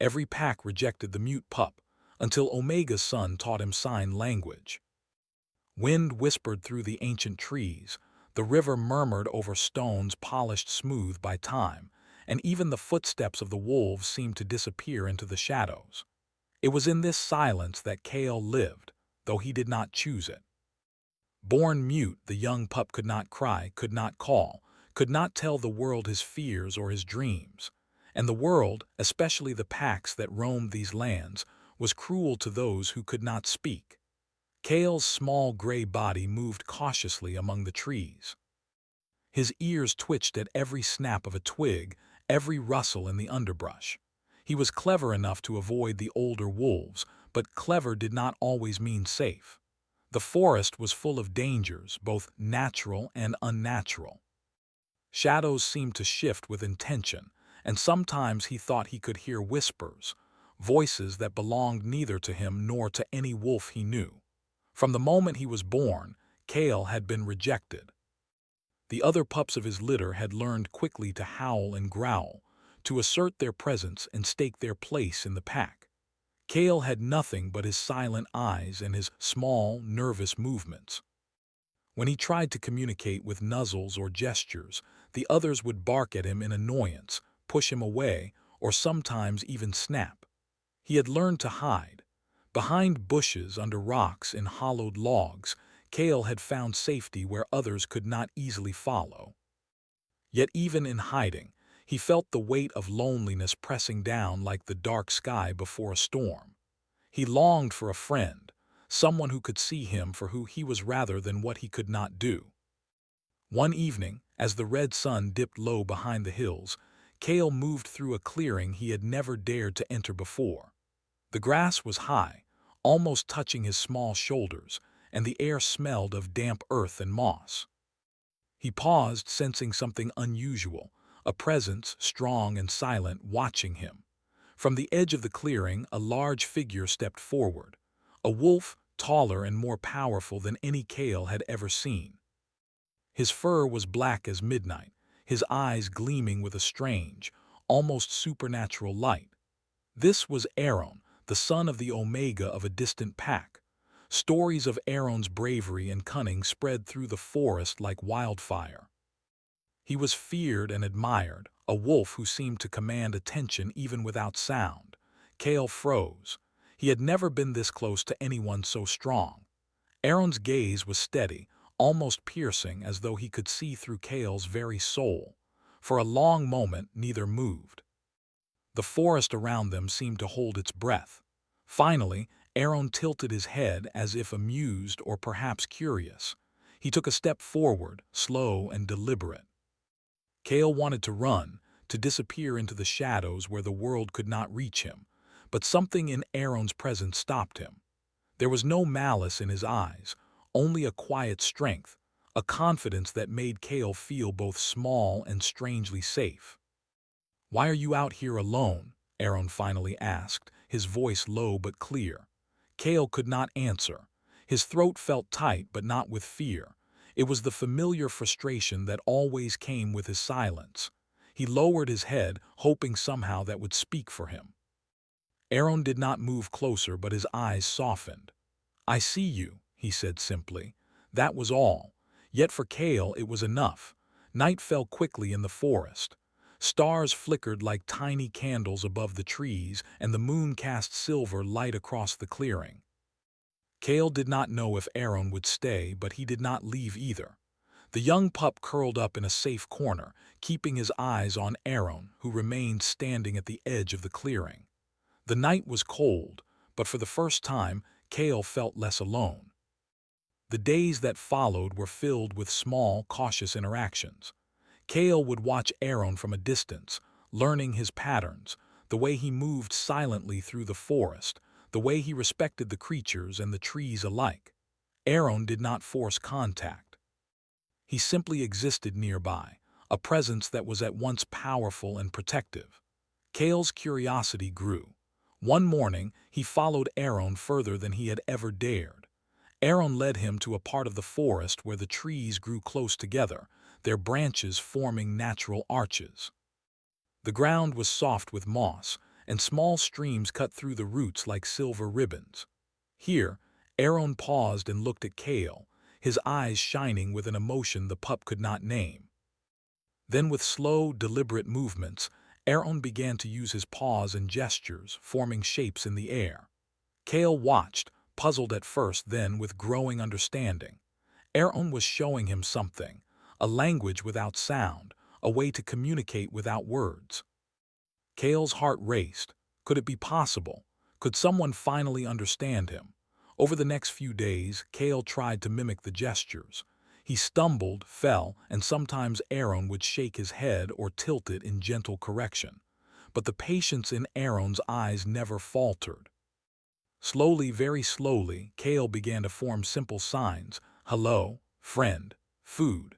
Every pack rejected the mute pup, until Omega's son taught him sign language. Wind whispered through the ancient trees, the river murmured over stones polished smooth by time, and even the footsteps of the wolves seemed to disappear into the shadows. It was in this silence that Kale lived, though he did not choose it. Born mute, the young pup could not cry, could not call, could not tell the world his fears or his dreams. And the world, especially the packs that roamed these lands, was cruel to those who could not speak. Kale's small gray body moved cautiously among the trees. His ears twitched at every snap of a twig, every rustle in the underbrush. He was clever enough to avoid the older wolves, but clever did not always mean safe. The forest was full of dangers, both natural and unnatural. Shadows seemed to shift with intention, and sometimes he thought he could hear whispers, voices that belonged neither to him nor to any wolf he knew. From the moment he was born, Kale had been rejected. The other pups of his litter had learned quickly to howl and growl, to assert their presence and stake their place in the pack. Kale had nothing but his silent eyes and his small, nervous movements. When he tried to communicate with nuzzles or gestures, the others would bark at him in annoyance, push him away, or sometimes even snap. He had learned to hide. Behind bushes, under rocks, in hollowed logs, Kale had found safety where others could not easily follow. Yet even in hiding, he felt the weight of loneliness pressing down like the dark sky before a storm. He longed for a friend, someone who could see him for who he was rather than what he could not do. One evening, as the red sun dipped low behind the hills, Kale moved through a clearing he had never dared to enter before. The grass was high, almost touching his small shoulders, and the air smelled of damp earth and moss. He paused, sensing something unusual, a presence, strong and silent, watching him. From the edge of the clearing, a large figure stepped forward, a wolf taller and more powerful than any Kale had ever seen. His fur was black as midnight, his eyes gleaming with a strange, almost supernatural light. This was Aaron, the son of the Omega of a distant pack. Stories of Aaron's bravery and cunning spread through the forest like wildfire. He was feared and admired, a wolf who seemed to command attention even without sound. Kale froze. He had never been this close to anyone so strong. Aaron's gaze was steady, almost piercing, as though he could see through Kale's very soul. For a long moment, neither moved. The forest around them seemed to hold its breath. Finally, Aaron tilted his head as if amused or perhaps curious. He took a step forward, slow and deliberate. Kale wanted to run, to disappear into the shadows where the world could not reach him, but something in Aaron's presence stopped him. There was no malice in his eyes, only a quiet strength, a confidence that made Kale feel both small and strangely safe. "Why are you out here alone?" Aaron finally asked, his voice low but clear. Kale could not answer. His throat felt tight, but not with fear. It was the familiar frustration that always came with his silence. He lowered his head, hoping somehow that would speak for him. Aaron did not move closer, but his eyes softened. "I see you," he said simply. That was all. Yet for Kale it was enough. Night fell quickly in the forest. Stars flickered like tiny candles above the trees, and the moon cast silver light across the clearing. Kale did not know if Aaron would stay, but he did not leave either. The young pup curled up in a safe corner, keeping his eyes on Aaron, who remained standing at the edge of the clearing. The night was cold, but for the first time, Kale felt less alone. The days that followed were filled with small, cautious interactions. Kale would watch Aaron from a distance, learning his patterns, the way he moved silently through the forest, the way he respected the creatures and the trees alike. Aaron did not force contact. He simply existed nearby, a presence that was at once powerful and protective. Kale's curiosity grew. One morning, he followed Aaron further than he had ever dared. Aaron led him to a part of the forest where the trees grew close together, their branches forming natural arches. The ground was soft with moss, and small streams cut through the roots like silver ribbons. Here, Aaron paused and looked at Kale, his eyes shining with an emotion the pup could not name. Then with slow, deliberate movements, Aaron began to use his paws and gestures, forming shapes in the air. Kale watched, puzzled at first, then with growing understanding. Aaron was showing him something, a language without sound, a way to communicate without words. Kale's heart raced. Could it be possible? Could someone finally understand him? Over the next few days, Kale tried to mimic the gestures. He stumbled, fell, and sometimes Aaron would shake his head or tilt it in gentle correction. But the patience in Aaron's eyes never faltered. Slowly, very slowly, Kale began to form simple signs: hello, friend, food.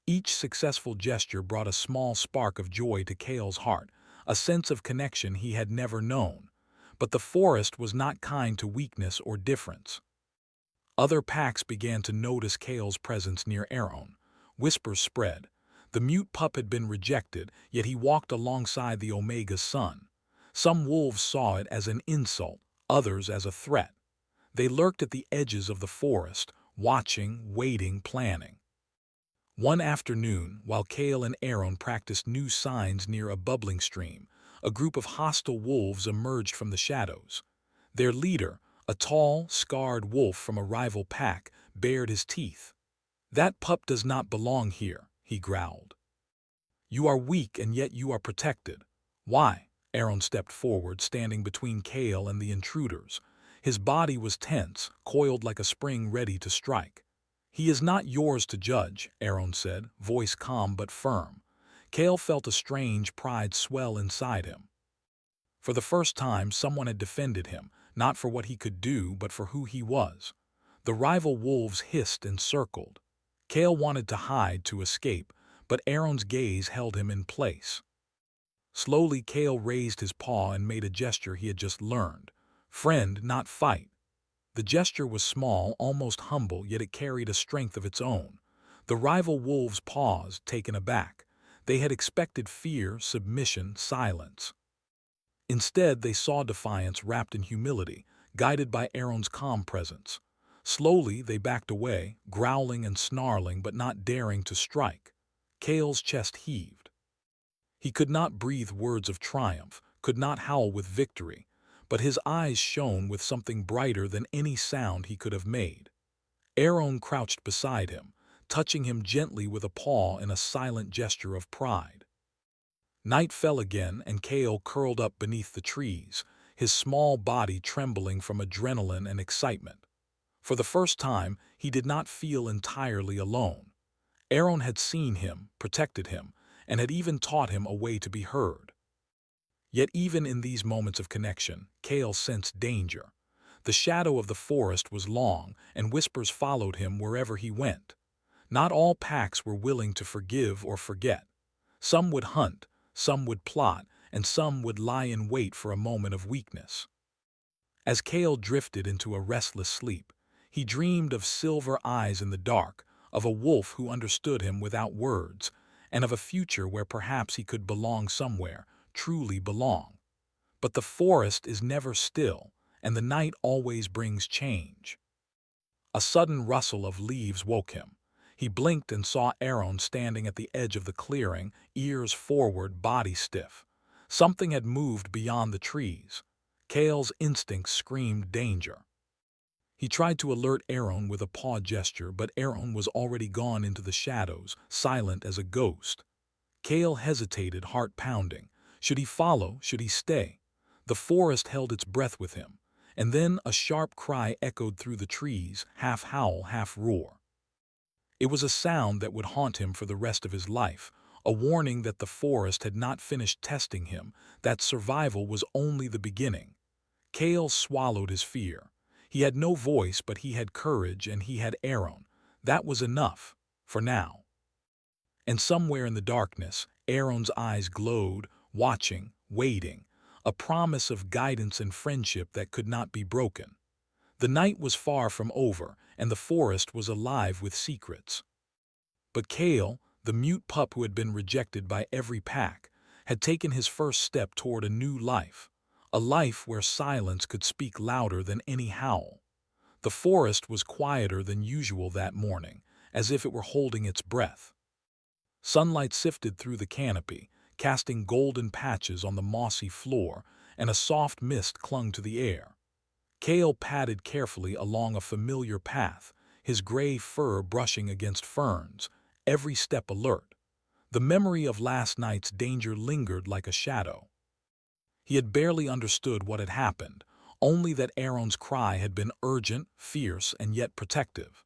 Each successful gesture brought a small spark of joy to Kale's heart, a sense of connection he had never known. But the forest was not kind to weakness or difference. Other packs began to notice Kale's presence near Aaron. Whispers spread. The mute pup had been rejected, yet he walked alongside the Omega's son. Some wolves saw it as an insult, others as a threat. They lurked at the edges of the forest, watching, waiting, planning. One afternoon, while Kale and Aaron practiced new signs near a bubbling stream, a group of hostile wolves emerged from the shadows. Their leader, a tall, scarred wolf from a rival pack, bared his teeth. "That pup does not belong here," he growled. "You are weak and yet you are protected." "Why?" Aaron stepped forward, standing between Kale and the intruders. His body was tense, coiled like a spring ready to strike. "He is not yours to judge," Aaron said, voice calm but firm. Kale felt a strange pride swell inside him. For the first time, someone had defended him, not for what he could do, but for who he was. The rival wolves hissed and circled. Kale wanted to hide, to escape, but Aaron's gaze held him in place. Slowly, Kale raised his paw and made a gesture he had just learned. "Friend, not fight." The gesture was small, almost humble, yet it carried a strength of its own. The rival wolves paused, taken aback. They had expected fear, submission, silence. Instead, they saw defiance wrapped in humility, guided by Aaron's calm presence. Slowly, they backed away, growling and snarling but not daring to strike. Kale's chest heaved. He could not breathe words of triumph, could not howl with victory, but his eyes shone with something brighter than any sound he could have made. Aaron crouched beside him, touching him gently with a paw in a silent gesture of pride. Night fell again, and Kale curled up beneath the trees, his small body trembling from adrenaline and excitement. For the first time, he did not feel entirely alone. Aaron had seen him, protected him, and had even taught him a way to be heard. Yet even in these moments of connection, Kale sensed danger. The shadow of the forest was long, and whispers followed him wherever he went. Not all packs were willing to forgive or forget. Some would hunt, some would plot, and some would lie in wait for a moment of weakness. As Kale drifted into a restless sleep, he dreamed of silver eyes in the dark, of a wolf who understood him without words, and of a future where perhaps he could belong somewhere, truly belong. But the forest is never still, and the night always brings change. A sudden rustle of leaves woke him. He blinked and saw Aaron standing at the edge of the clearing, ears forward, body stiff. Something had moved beyond the trees. Kale's instincts screamed danger. He tried to alert Aaron with a paw gesture, but Aaron was already gone into the shadows, silent as a ghost. Kale hesitated, heart pounding. Should he follow? Should he stay? The forest held its breath with him, and then a sharp cry echoed through the trees, half howl, half roar. It was a sound that would haunt him for the rest of his life, a warning that the forest had not finished testing him, that survival was only the beginning. Kale swallowed his fear. He had no voice, but he had courage, and he had Aaron. That was enough, for now. And somewhere in the darkness, Aaron's eyes glowed, watching, waiting, a promise of guidance and friendship that could not be broken. The night was far from over, and the forest was alive with secrets. But Kale, the mute pup who had been rejected by every pack, had taken his first step toward a new life. a life where silence could speak louder than any howl. The forest was quieter than usual that morning, as if it were holding its breath. Sunlight sifted through the canopy, casting golden patches on the mossy floor, and a soft mist clung to the air. Kale padded carefully along a familiar path, his gray fur brushing against ferns, every step alert. The memory of last night's danger lingered like a shadow. He had barely understood what had happened, only that Aaron's cry had been urgent, fierce, and yet protective.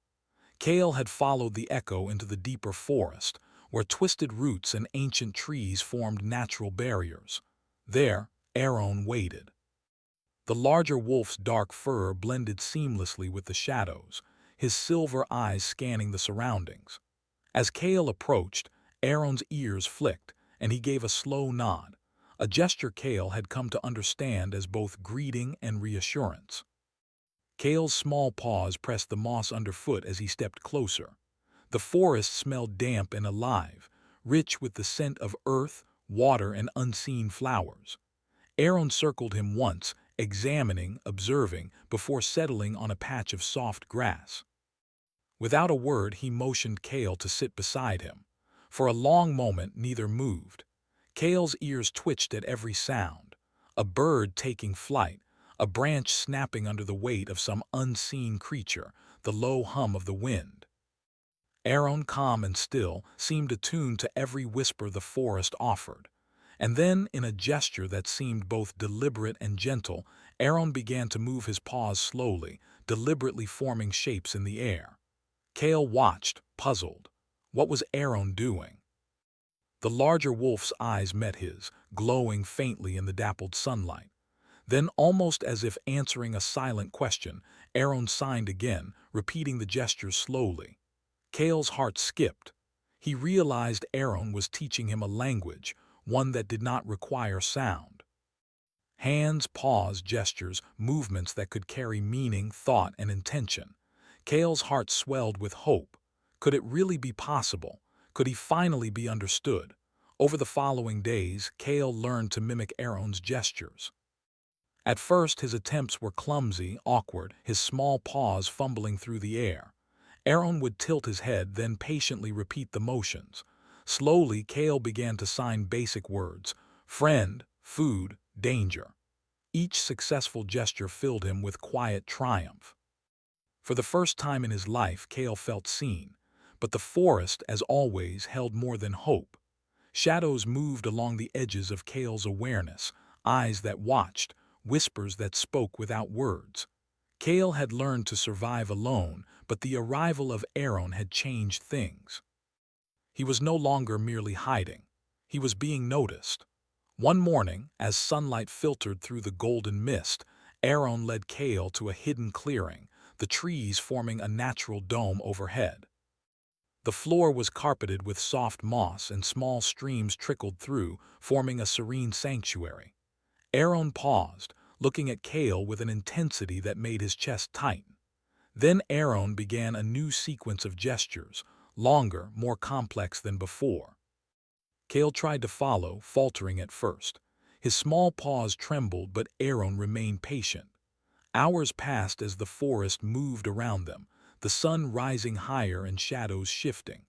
Kale had followed the echo into the deeper forest, where twisted roots and ancient trees formed natural barriers. There, Aaron waited. The larger wolf's dark fur blended seamlessly with the shadows, his silver eyes scanning the surroundings. As Kale approached, Aaron's ears flicked, and he gave a slow nod, a gesture Kale had come to understand as both greeting and reassurance. Kale's small paws pressed the moss underfoot as he stepped closer. The forest smelled damp and alive, rich with the scent of earth, water, and unseen flowers. Aaron circled him once, examining, observing, before settling on a patch of soft grass. Without a word, he motioned Kale to sit beside him. For a long moment, neither moved. Kale's ears twitched at every sound. A bird taking flight, a branch snapping under the weight of some unseen creature, the low hum of the wind. Aaron, calm and still, seemed attuned to every whisper the forest offered. And then, in a gesture that seemed both deliberate and gentle, Aaron began to move his paws slowly, deliberately forming shapes in the air. Kale watched, puzzled. What was Aaron doing? The larger wolf's eyes met his, glowing faintly in the dappled sunlight. Then, almost as if answering a silent question, Aaron signed again, repeating the gesture slowly. Kale's heart skipped. He realized Aaron was teaching him a language, one that did not require sound. Hands, paws, gestures, movements that could carry meaning, thought, and intention. Kale's heart swelled with hope. Could it really be possible? Could he finally be understood? Over the following days, Kale learned to mimic Aaron's gestures. At first, his attempts were clumsy, awkward, his small paws fumbling through the air. Aaron would tilt his head, then patiently repeat the motions. Slowly, Kale began to sign basic words: friend, food, danger. Each successful gesture filled him with quiet triumph. For the first time in his life, Kale felt seen. But the forest, as always, held more than hope. Shadows moved along the edges of Kale's awareness, eyes that watched, whispers that spoke without words. Kale had learned to survive alone, but the arrival of Aaron had changed things. He was no longer merely hiding. He was being noticed. One morning, as sunlight filtered through the golden mist, Aaron led Kale to a hidden clearing, the trees forming a natural dome overhead. The floor was carpeted with soft moss and small streams trickled through, forming a serene sanctuary. Aaron paused, looking at Kale with an intensity that made his chest tighten. Then Aaron began a new sequence of gestures, longer, more complex than before. Kale tried to follow, faltering at first. His small paws trembled, but Aaron remained patient. Hours passed as the forest moved around them, the sun rising higher and shadows shifting.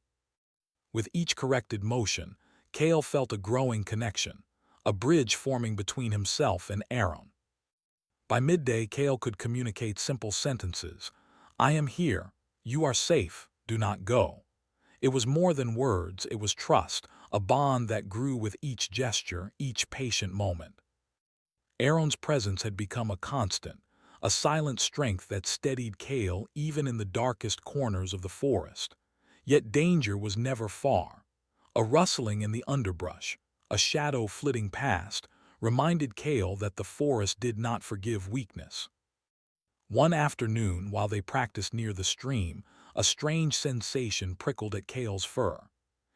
With each corrected motion, Kale felt a growing connection, a bridge forming between himself and Aaron. By midday, Kale could communicate simple sentences: I am here, you are safe, do not go. It was more than words, it was trust, a bond that grew with each gesture, each patient moment. Aaron's presence had become a constant, a silent strength that steadied Kale even in the darkest corners of the forest. Yet danger was never far. A rustling in the underbrush, a shadow flitting past, reminded Kale that the forest did not forgive weakness. One afternoon, while they practiced near the stream, a strange sensation prickled at Kale's fur.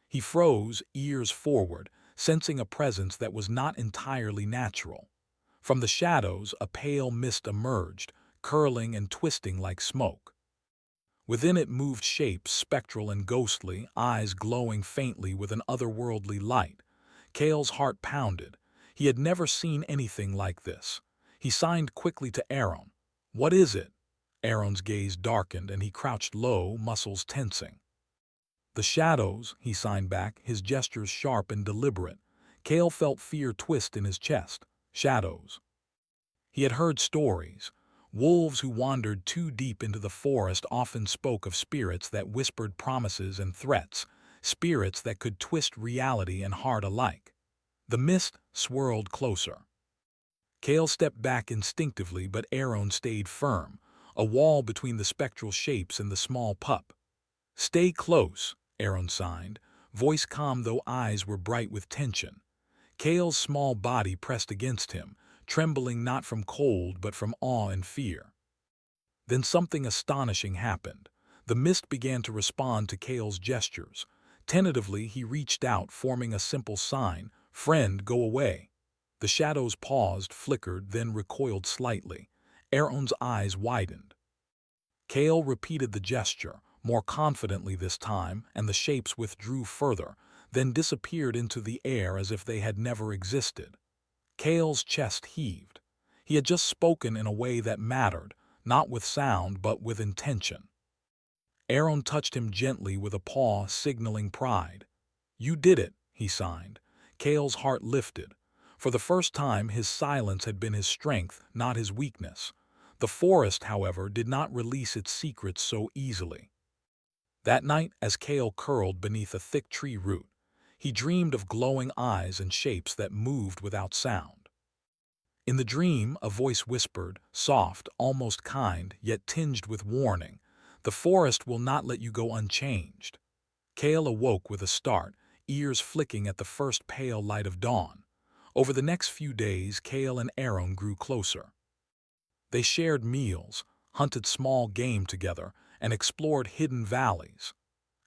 He froze, ears forward, sensing a presence that was not entirely natural. From the shadows, a pale mist emerged, curling and twisting like smoke. Within it moved shapes, spectral and ghostly, eyes glowing faintly with an otherworldly light. Kale's heart pounded. He had never seen anything like this. He signed quickly to Aaron. "What is it?" Aaron's gaze darkened and he crouched low, muscles tensing. "The shadows," he signed back, his gestures sharp and deliberate. Cale felt fear twist in his chest. Shadows. He had heard stories. Wolves who wandered too deep into the forest often spoke of spirits that whispered promises and threats, spirits that could twist reality and heart alike. The mist swirled closer. Cale stepped back instinctively, but Aaron stayed firm, a wall between the spectral shapes and the small pup. "Stay close," Aaron signed, voice calm though eyes were bright with tension. Cale's small body pressed against him, trembling not from cold but from awe and fear. Then something astonishing happened. The mist began to respond to Cale's gestures. Tentatively, he reached out, forming a simple sign, "Friend, go away." The shadows paused, flickered, then recoiled slightly. Aaron's eyes widened. Cale repeated the gesture, more confidently this time, and the shapes withdrew further, then disappeared into the air as if they had never existed. Cale's chest heaved. He had just spoken in a way that mattered, not with sound but with intention. Aaron touched him gently with a paw, signaling pride. "You did it," he signed. Cale's heart lifted. For the first time, his silence had been his strength, not his weakness. The forest, however, did not release its secrets so easily. That night, as Cale curled beneath a thick tree root, he dreamed of glowing eyes and shapes that moved without sound. In the dream, a voice whispered, soft, almost kind, yet tinged with warning, "The forest will not let you go unchanged." Cale awoke with a start, ears flicking at the first pale light of dawn. Over the next few days, Cale and Aaron grew closer. They shared meals, hunted small game together, and explored hidden valleys.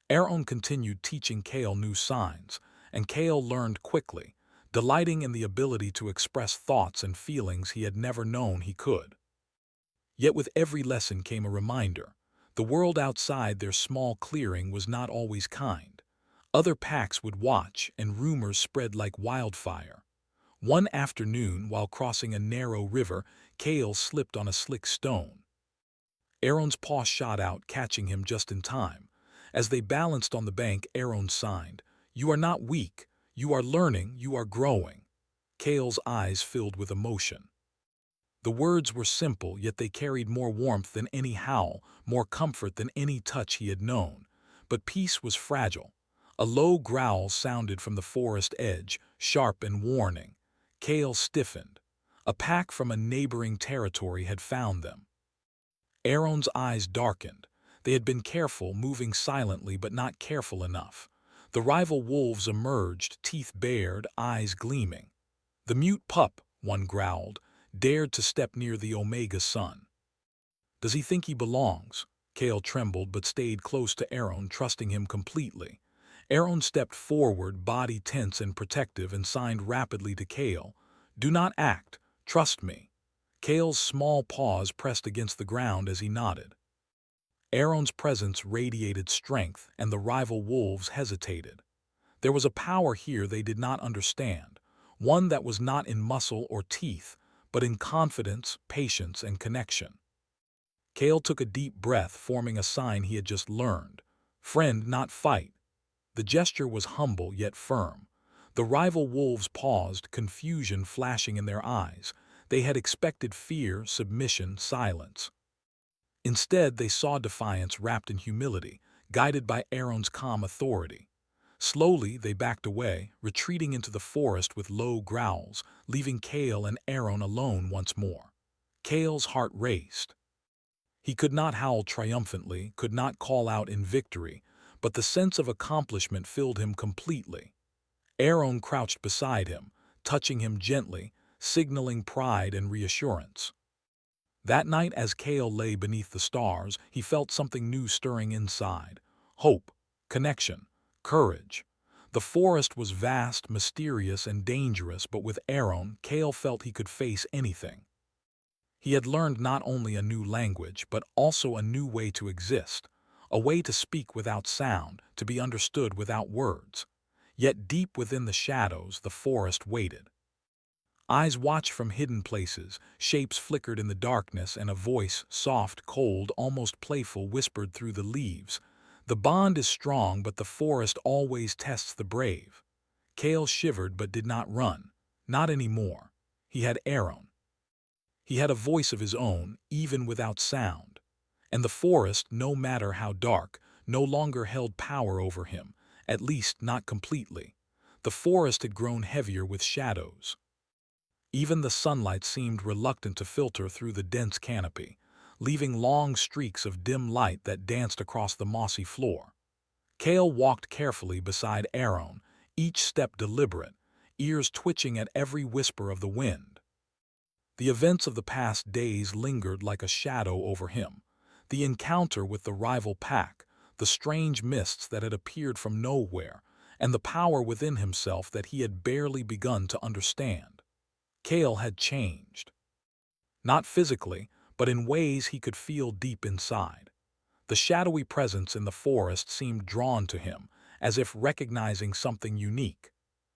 Aaron continued teaching Cale new signs, and Cale learned quickly, delighting in the ability to express thoughts and feelings he had never known he could. Yet with every lesson came a reminder. The world outside their small clearing was not always kind. Other packs would watch, and rumors spread like wildfire. One afternoon, while crossing a narrow river, Cale slipped on a slick stone. Aaron's paw shot out, catching him just in time. As they balanced on the bank, Aaron signed, "You are not weak. You are learning. You are growing." Cale's eyes filled with emotion. The words were simple, yet they carried more warmth than any howl, more comfort than any touch he had known. But peace was fragile. A low growl sounded from the forest edge, sharp and warning. Cale stiffened. A pack from a neighboring territory had found them. Aaron's eyes darkened. They had been careful, moving silently but not careful enough. The rival wolves emerged, teeth bared, eyes gleaming. "The mute pup," one growled, "dared to step near the Omega sun. Does he think he belongs?" Cale trembled but stayed close to Aaron, trusting him completely. Aaron stepped forward, body tense and protective, and signed rapidly to Cale, "Do not act. Trust me." Cale's small paws pressed against the ground as he nodded. Aaron's presence radiated strength, and the rival wolves hesitated. There was a power here they did not understand, one that was not in muscle or teeth, but in confidence, patience, and connection. Cale took a deep breath, forming a sign he had just learned. "Friend, not fight." The gesture was humble yet firm. The rival wolves paused, confusion flashing in their eyes. They had expected fear, submission, silence. Instead, they saw defiance wrapped in humility, guided by Aaron's calm authority. Slowly, they backed away, retreating into the forest with low growls, leaving Cale and Aaron alone once more. Cale's heart raced. He could not howl triumphantly, could not call out in victory, but the sense of accomplishment filled him completely. Aaron crouched beside him, touching him gently, signaling pride and reassurance. That night, as Cale lay beneath the stars, he felt something new stirring inside. Hope, connection, courage. The forest was vast, mysterious, and dangerous, but with Aaron, Cale felt he could face anything. He had learned not only a new language, but also a new way to exist, a way to speak without sound, to be understood without words. Yet deep within the shadows, the forest waited. Eyes watched from hidden places, shapes flickered in the darkness, and a voice, soft, cold, almost playful, whispered through the leaves. "The bond is strong, but the forest always tests the brave." Kale shivered but did not run. Not anymore. He had Aaron. He had a voice of his own, even without sound. And the forest, no matter how dark, no longer held power over him, at least not completely. The forest had grown heavier with shadows. Even the sunlight seemed reluctant to filter through the dense canopy, leaving long streaks of dim light that danced across the mossy floor. Kale walked carefully beside Aaron, each step deliberate, ears twitching at every whisper of the wind. The events of the past days lingered like a shadow over him. The encounter with the rival pack, the strange mists that had appeared from nowhere, and the power within himself that he had barely begun to understand. Kale had changed. Not physically, but in ways he could feel deep inside. The shadowy presence in the forest seemed drawn to him, as if recognizing something unique.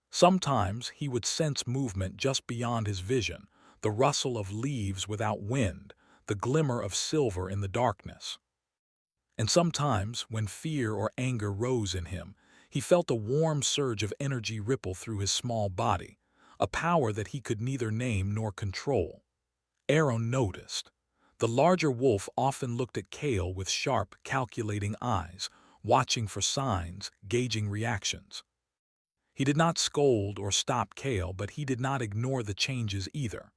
Sometimes he would sense movement just beyond his vision, the rustle of leaves without wind, the glimmer of silver in the darkness. And sometimes, when fear or anger rose in him, he felt a warm surge of energy ripple through his small body, a power that he could neither name nor control. Aaron noticed. The larger wolf often looked at Kale with sharp, calculating eyes, watching for signs, gauging reactions. He did not scold or stop Kale, but he did not ignore the changes either.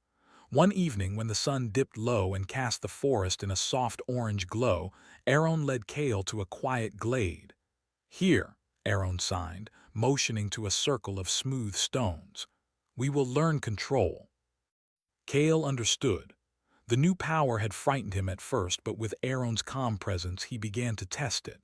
One evening, when the sun dipped low and cast the forest in a soft orange glow, Aaron led Kale to a quiet glade. "Here," Aaron signed, motioning to a circle of smooth stones. "We will learn control." Kale understood. The new power had frightened him at first, but with Aaron's calm presence he began to test it.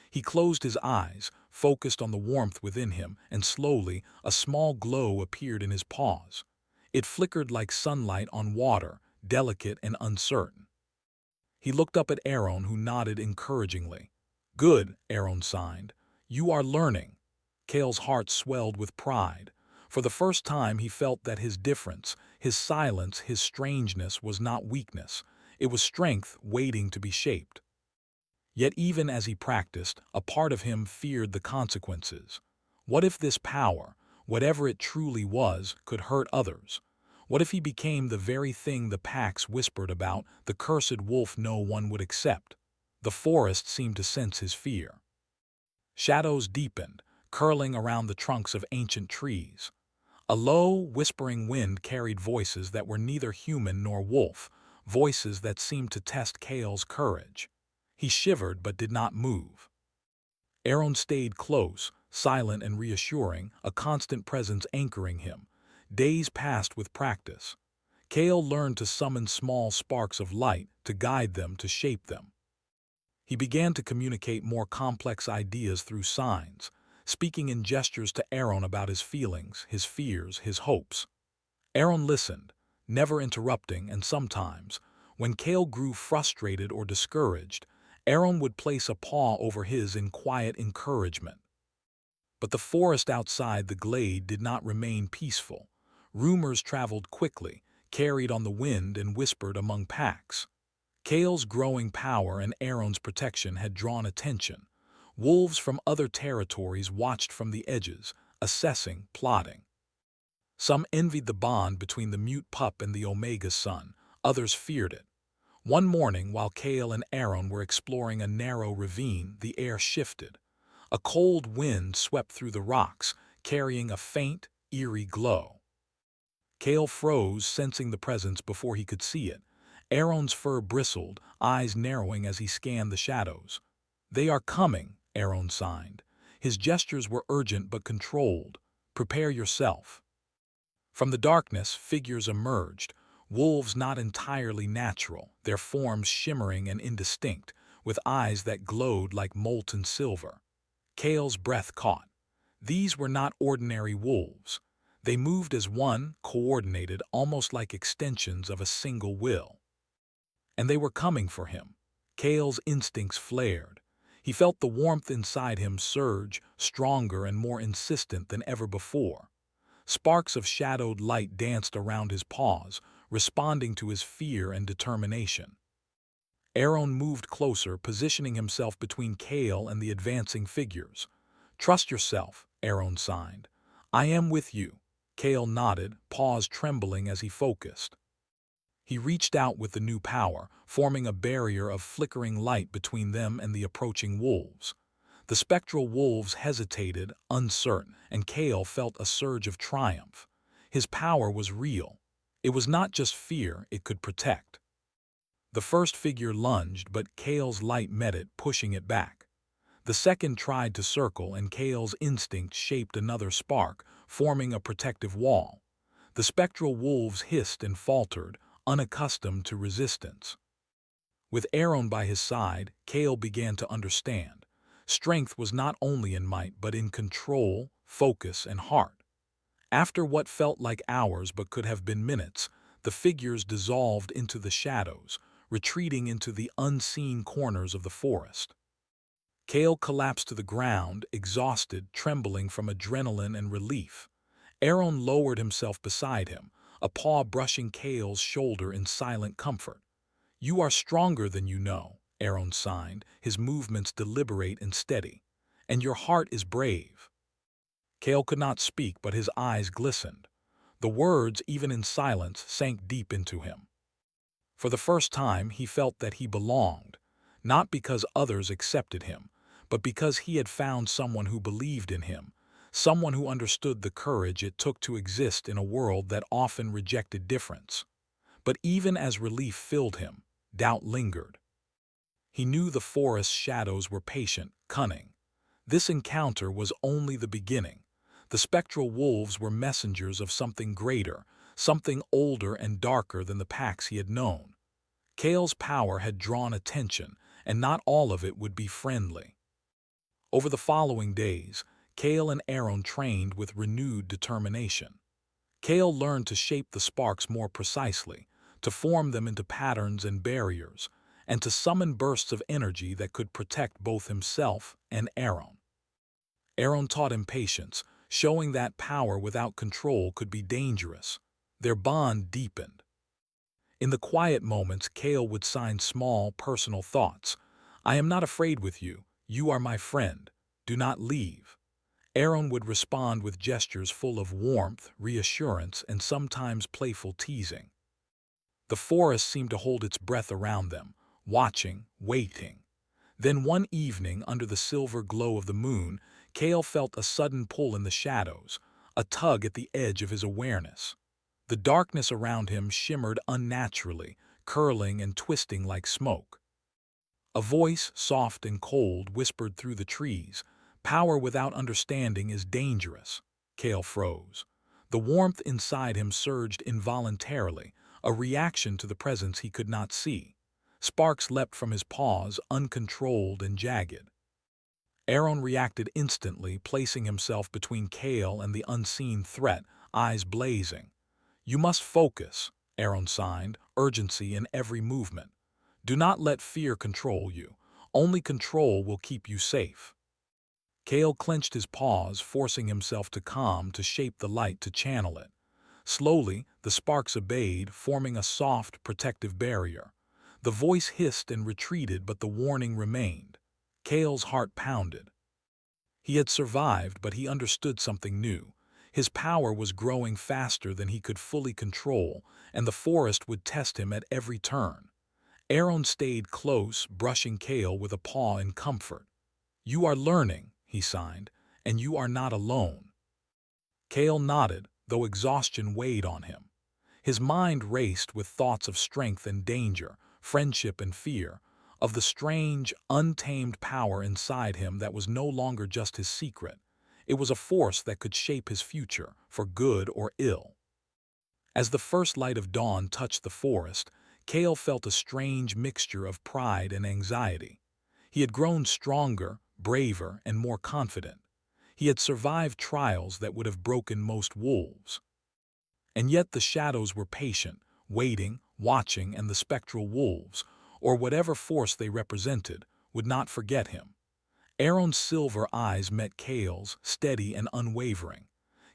He closed his eyes, focused on the warmth within him, and slowly a small glow appeared in his paws. It flickered like sunlight on water, delicate and uncertain. He looked up at Aaron, who nodded encouragingly. "Good," Aaron signed. "You are learning." Kale's heart swelled with pride. For the first time he felt that his difference, his silence, his strangeness was not weakness. It was strength waiting to be shaped. Yet even as he practiced, a part of him feared the consequences. What if this power, whatever it truly was, could hurt others? What if he became the very thing the packs whispered about, the cursed wolf no one would accept? The forest seemed to sense his fear. Shadows deepened, curling around the trunks of ancient trees. A low, whispering wind carried voices that were neither human nor wolf, voices that seemed to test Kale's courage. He shivered but did not move. Aaron stayed close, silent and reassuring, a constant presence anchoring him. Days passed with practice. Kale learned to summon small sparks of light, to guide them, to shape them. He began to communicate more complex ideas through signs, speaking in gestures to Aaron about his feelings, his fears, his hopes. Aaron listened, never interrupting, and sometimes, when Kale grew frustrated or discouraged, Aaron would place a paw over his in quiet encouragement. But the forest outside the glade did not remain peaceful. Rumors traveled quickly, carried on the wind and whispered among packs. Kale's growing power and Aaron's protection had drawn attention. Wolves from other territories watched from the edges, assessing, plotting. Some envied the bond between the mute pup and the Omega son, others feared it. One morning, while Kale and Aaron were exploring a narrow ravine, the air shifted. A cold wind swept through the rocks, carrying a faint, eerie glow. Kale froze, sensing the presence before he could see it. Aaron's fur bristled, eyes narrowing as he scanned the shadows. "They are coming," Aaron signed. His gestures were urgent but controlled. "Prepare yourself." From the darkness, figures emerged, wolves not entirely natural, their forms shimmering and indistinct, with eyes that glowed like molten silver. Kale's breath caught. These were not ordinary wolves. They moved as one, coordinated, almost like extensions of a single will. And they were coming for him. Kale's instincts flared. He felt the warmth inside him surge, stronger and more insistent than ever before. Sparks of shadowed light danced around his paws, responding to his fear and determination. Aaron moved closer, positioning himself between Kale and the advancing figures. "Trust yourself," Aaron signed. "I am with you." Kale nodded, paws trembling as he focused. He reached out with the new power, forming a barrier of flickering light between them and the approaching wolves. The spectral wolves hesitated, uncertain, and Kale felt a surge of triumph. His power was real. It was not just fear it could protect. The first figure lunged, but Kale's light met it, pushing it back. The second tried to circle, and Kale's instinct shaped another spark, forming a protective wall. The spectral wolves hissed and faltered, unaccustomed to resistance. With Aaron by his side, Kale began to understand. Strength was not only in might but in control, focus, and heart. After what felt like hours but could have been minutes, the figures dissolved into the shadows, retreating into the unseen corners of the forest. Kale collapsed to the ground, exhausted, trembling from adrenaline and relief. Aaron lowered himself beside him, a paw brushing Kale's shoulder in silent comfort. "You are stronger than you know," Aaron signed, his movements deliberate and steady. "And your heart is brave." Kale could not speak, but his eyes glistened. The words, even in silence, sank deep into him. For the first time, he felt that he belonged, not because others accepted him, but because he had found someone who believed in him, someone who understood the courage it took to exist in a world that often rejected difference. But even as relief filled him, doubt lingered. He knew the forest's shadows were patient, cunning. This encounter was only the beginning. The spectral wolves were messengers of something greater, something older and darker than the packs he had known. Kale's power had drawn attention, and not all of it would be friendly. Over the following days, Kale and Aaron trained with renewed determination. Kale learned to shape the sparks more precisely, to form them into patterns and barriers, and to summon bursts of energy that could protect both himself and Aaron. Aaron taught him patience, showing that power without control could be dangerous. Their bond deepened. In the quiet moments, Kale would sign small, personal thoughts. "I am not afraid with you. You are my friend. Do not leave." Aaron would respond with gestures full of warmth, reassurance, and sometimes playful teasing. The forest seemed to hold its breath around them, watching, waiting. Then one evening, under the silver glow of the moon, Kale felt a sudden pull in the shadows, a tug at the edge of his awareness. The darkness around him shimmered unnaturally, curling and twisting like smoke. A voice, soft and cold, whispered through the trees, "Power without understanding is dangerous." Kale froze. The warmth inside him surged involuntarily, a reaction to the presence he could not see. Sparks leapt from his paws, uncontrolled and jagged. Aaron reacted instantly, placing himself between Kale and the unseen threat, eyes blazing. "You must focus," Aaron signed, urgency in every movement. "Do not let fear control you. Only control will keep you safe." Kale clenched his paws, forcing himself to calm, to shape the light, to channel it. Slowly, the sparks obeyed, forming a soft, protective barrier. The voice hissed and retreated, but the warning remained. Kale's heart pounded. He had survived, but he understood something new. His power was growing faster than he could fully control, and the forest would test him at every turn. Aaron stayed close, brushing Kale with a paw in comfort. "You are learning," he signed, "and you are not alone." Kale nodded, though exhaustion weighed on him. His mind raced with thoughts of strength and danger, friendship and fear, of the strange, untamed power inside him that was no longer just his secret. It was a force that could shape his future, for good or ill. As the first light of dawn touched the forest, Kale felt a strange mixture of pride and anxiety. He had grown stronger, braver, and more confident. He had survived trials that would have broken most wolves. And yet the shadows were patient, waiting, watching, and the spectral wolves, or whatever force they represented, would not forget him. Aaron's silver eyes met Kale's, steady and unwavering.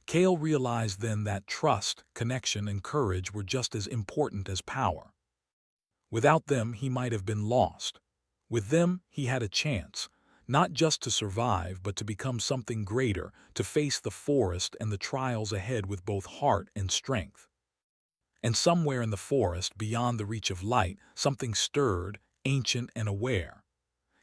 Kale realized then that trust, connection, and courage were just as important as power. Without them, he might have been lost. With them, he had a chance, not just to survive, but to become something greater, to face the forest and the trials ahead with both heart and strength. And somewhere in the forest, beyond the reach of light, something stirred, ancient and aware.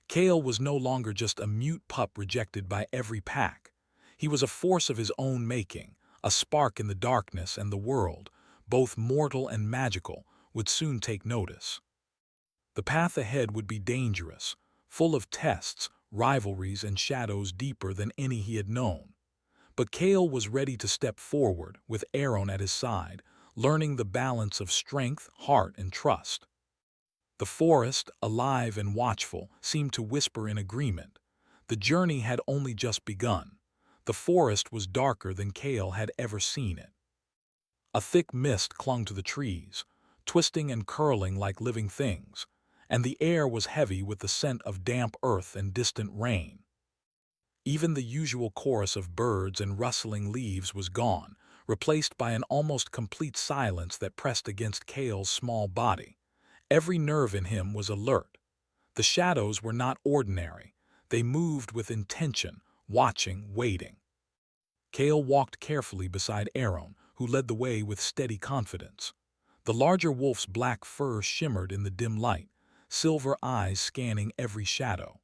Kale was no longer just a mute pup rejected by every pack. He was a force of his own making, a spark in the darkness, and the world, both mortal and magical, would soon take notice. The path ahead would be dangerous, full of tests, rivalries, and shadows deeper than any he had known. But Kale was ready to step forward, with Aaron at his side, learning the balance of strength, heart, and trust. The forest, alive and watchful, seemed to whisper in agreement. The journey had only just begun. The forest was darker than Kale had ever seen it. A thick mist clung to the trees, twisting and curling like living things, and the air was heavy with the scent of damp earth and distant rain. Even the usual chorus of birds and rustling leaves was gone, replaced by an almost complete silence that pressed against Kale's small body. Every nerve in him was alert. The shadows were not ordinary. They moved with intention, watching, waiting. Kale walked carefully beside Aaron, who led the way with steady confidence. The larger wolf's black fur shimmered in the dim light, silver eyes scanning every shadow.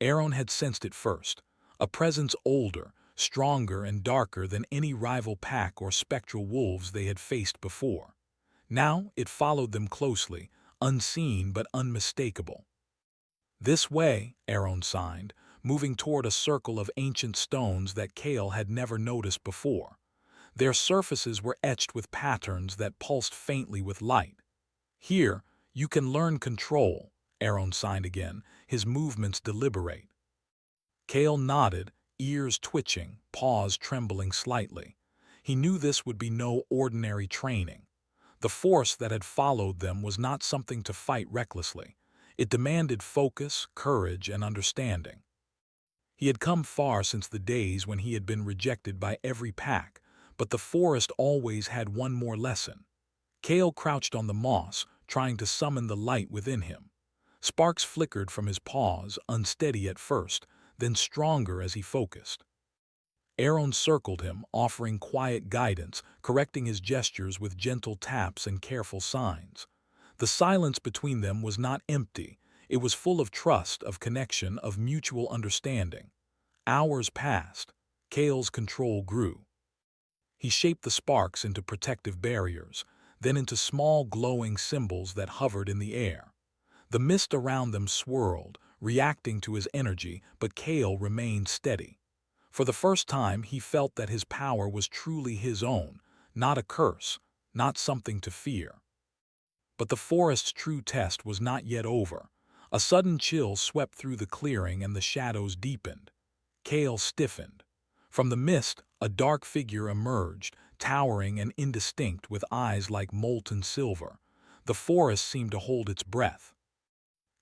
Aaron had sensed it first, a presence older, stronger, and darker than any rival pack or spectral wolves they had faced before. Now it followed them closely, unseen but unmistakable. "This way," Aaron signed, moving toward a circle of ancient stones that Kale had never noticed before. Their surfaces were etched with patterns that pulsed faintly with light. "Here, you can learn control," Aaron signed again, his movements deliberate. Kale nodded, ears twitching, paws trembling slightly. He knew this would be no ordinary training. The force that had followed them was not something to fight recklessly. It demanded focus, courage, and understanding. He had come far since the days when he had been rejected by every pack, but the forest always had one more lesson. Kale crouched on the moss, trying to summon the light within him. Sparks flickered from his paws, unsteady at first, then stronger as he focused. Aaron circled him, offering quiet guidance, correcting his gestures with gentle taps and careful signs. The silence between them was not empty. It was full of trust, of connection, of mutual understanding. Hours passed. Kale's control grew. He shaped the sparks into protective barriers, then into small glowing symbols that hovered in the air. The mist around them swirled, reacting to his energy, but Kale remained steady. For the first time, he felt that his power was truly his own, not a curse, not something to fear. But the forest's true test was not yet over. A sudden chill swept through the clearing and the shadows deepened. Kale stiffened. From the mist, a dark figure emerged, towering and indistinct with eyes like molten silver. The forest seemed to hold its breath.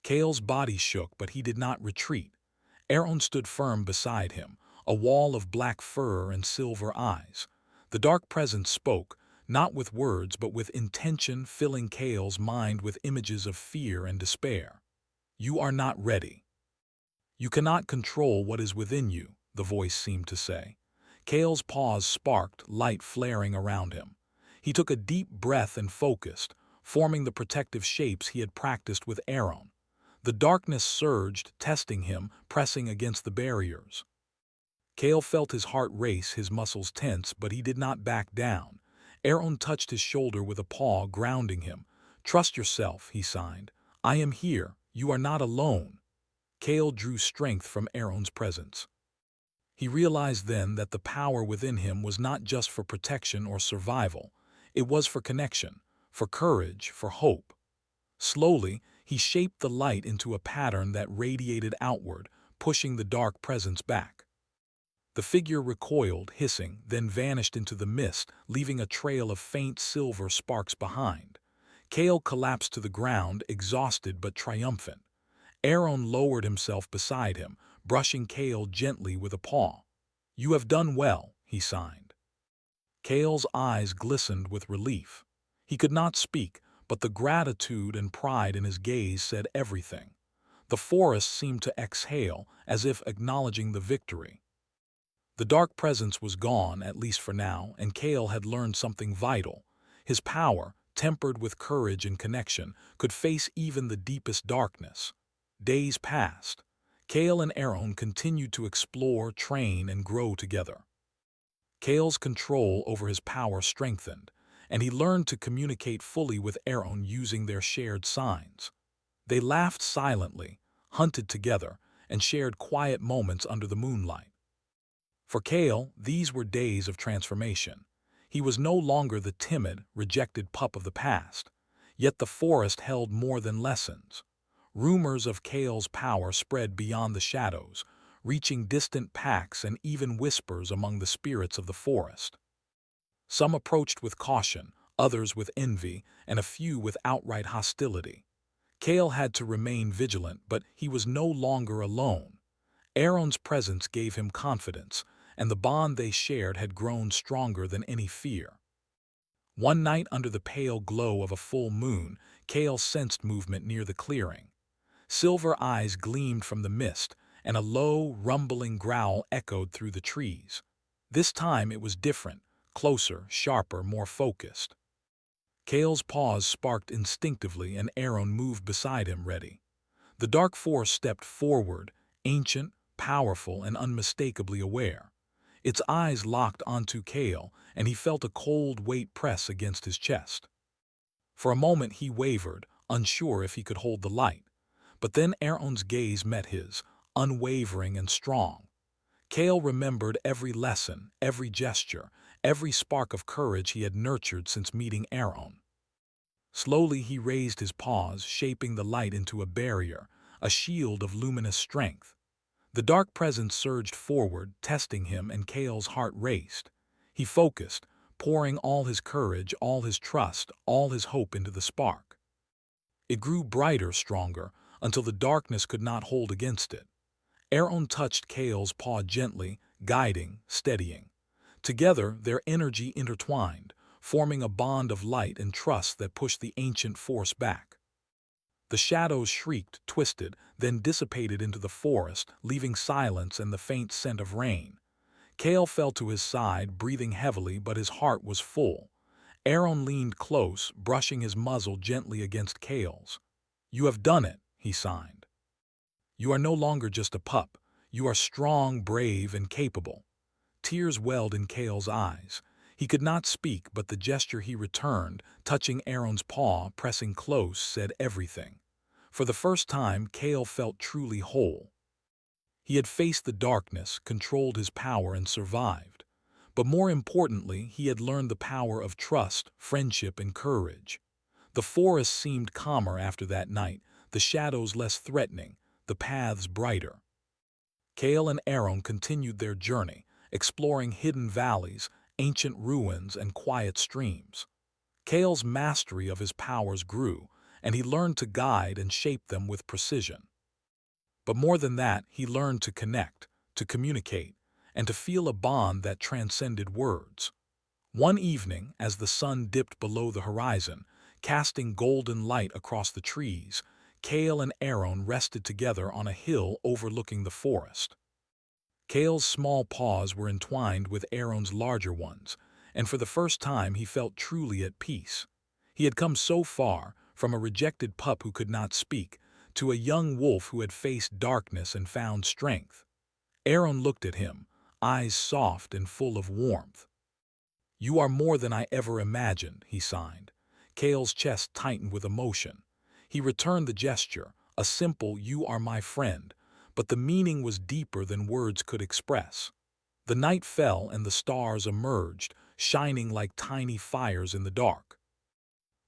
Kale's body shook, but he did not retreat. Aaron stood firm beside him, a wall of black fur and silver eyes. The dark presence spoke, not with words but with intention, filling Kale's mind with images of fear and despair. "You are not ready. You cannot control what is within you," the voice seemed to say. Kale's paws sparked, light flaring around him. He took a deep breath and focused, forming the protective shapes he had practiced with Aaron. The darkness surged, testing him, pressing against the barriers. Kale felt his heart race, his muscles tense, but he did not back down. Aaron touched his shoulder with a paw, grounding him. "Trust yourself," he signed. "I am here. You are not alone." Kale drew strength from Aaron's presence. He realized then that the power within him was not just for protection or survival. It was for connection, for courage, for hope. Slowly, he shaped the light into a pattern that radiated outward, pushing the dark presence back. The figure recoiled, hissing, then vanished into the mist, leaving a trail of faint silver sparks behind. Kale collapsed to the ground, exhausted but triumphant. Aaron lowered himself beside him, brushing Kale gently with a paw. "You have done well," he signed. Kale's eyes glistened with relief. He could not speak, but the gratitude and pride in his gaze said everything. The forest seemed to exhale, as if acknowledging the victory. The dark presence was gone, at least for now, and Kale had learned something vital. His power, tempered with courage and connection, could face even the deepest darkness. Days passed. Kale and Aaron continued to explore, train, and grow together. Kale's control over his power strengthened, and he learned to communicate fully with Aaron using their shared signs. They laughed silently, hunted together, and shared quiet moments under the moonlight. For Kale, these were days of transformation. He was no longer the timid, rejected pup of the past. Yet the forest held more than lessons. Rumors of Kale's power spread beyond the shadows, reaching distant packs and even whispers among the spirits of the forest. Some approached with caution, others with envy, and a few with outright hostility. Kale had to remain vigilant, but he was no longer alone. Aaron's presence gave him confidence, and the bond they shared had grown stronger than any fear. One night under the pale glow of a full moon, Kale sensed movement near the clearing. Silver eyes gleamed from the mist, and a low, rumbling growl echoed through the trees. This time it was different, closer, sharper, more focused. Kale's paws sparked instinctively, and Aaron moved beside him, ready. The dark force stepped forward, ancient, powerful, and unmistakably aware. Its eyes locked onto Kale, and he felt a cold weight press against his chest. For a moment he wavered, unsure if he could hold the light. But then Aaron's gaze met his, unwavering and strong. Kale remembered every lesson, every gesture, every spark of courage he had nurtured since meeting Aaron. Slowly he raised his paws, shaping the light into a barrier, a shield of luminous strength. The dark presence surged forward, testing him, and Kale's heart raced. He focused, pouring all his courage, all his trust, all his hope into the spark. It grew brighter, stronger, until the darkness could not hold against it. Aaron touched Kale's paw gently, guiding, steadying. Together, their energy intertwined, forming a bond of light and trust that pushed the ancient force back. The shadows shrieked, twisted, then dissipated into the forest, leaving silence and the faint scent of rain. Kale fell to his side, breathing heavily, but his heart was full. Aaron leaned close, brushing his muzzle gently against Kale's. "You have done it," he signed. "You are no longer just a pup. You are strong, brave, and capable." Tears welled in Kale's eyes. He could not speak, but the gesture he returned, touching Aaron's paw, pressing close, said everything. For the first time, Kale felt truly whole. He had faced the darkness, controlled his power, and survived. But more importantly, he had learned the power of trust, friendship, and courage. The forest seemed calmer after that night, the shadows less threatening, the paths brighter. Kale and Aaron continued their journey, exploring hidden valleys, ancient ruins, and quiet streams. Kale's mastery of his powers grew, and he learned to guide and shape them with precision. But more than that, he learned to connect, to communicate, and to feel a bond that transcended words. One evening, as the sun dipped below the horizon, casting golden light across the trees, Kale and Aaron rested together on a hill overlooking the forest. Kale's small paws were entwined with Aaron's larger ones, and for the first time he felt truly at peace. He had come so far, from a rejected pup who could not speak, to a young wolf who had faced darkness and found strength. Aaron looked at him, eyes soft and full of warmth. "You are more than I ever imagined," he signed. Kale's chest tightened with emotion. He returned the gesture, a simple "you are my friend," but the meaning was deeper than words could express. The night fell and the stars emerged, shining like tiny fires in the dark.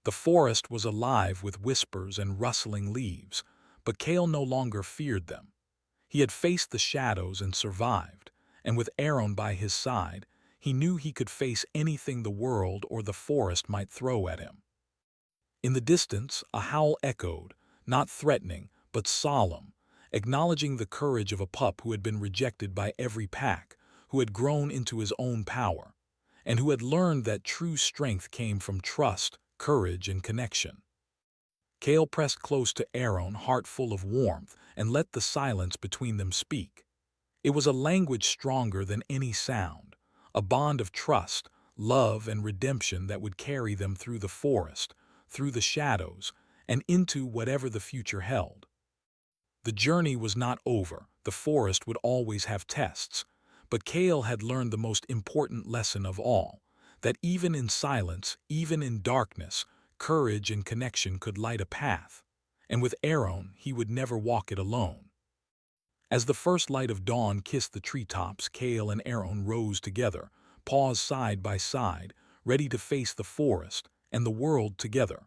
The forest was alive with whispers and rustling leaves, but Kale no longer feared them. He had faced the shadows and survived, and with Aaron by his side, he knew he could face anything the world or the forest might throw at him. In the distance, a howl echoed, not threatening, but solemn, acknowledging the courage of a pup who had been rejected by every pack, who had grown into his own power. and who had learned that true strength came from trust, courage, and connection. Kale pressed close to Aaron, heart full of warmth, and let the silence between them speak. It was a language stronger than any sound, a bond of trust, love, and redemption that would carry them through the forest, through the shadows, and into whatever the future held. The journey was not over. The forest would always have tests, but Kale had learned the most important lesson of all, that even in silence, even in darkness, courage and connection could light a path, and with Aaron he would never walk it alone. As the first light of dawn kissed the treetops, Kale and Aaron rose together, paused side by side, ready to face the forest and the world together.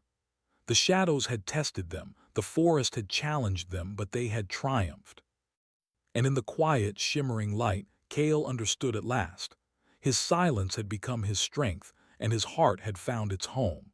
The shadows had tested them, the forest had challenged them, but they had triumphed. And in the quiet, shimmering light, Kale understood at last. His silence had become his strength, and his heart had found its home.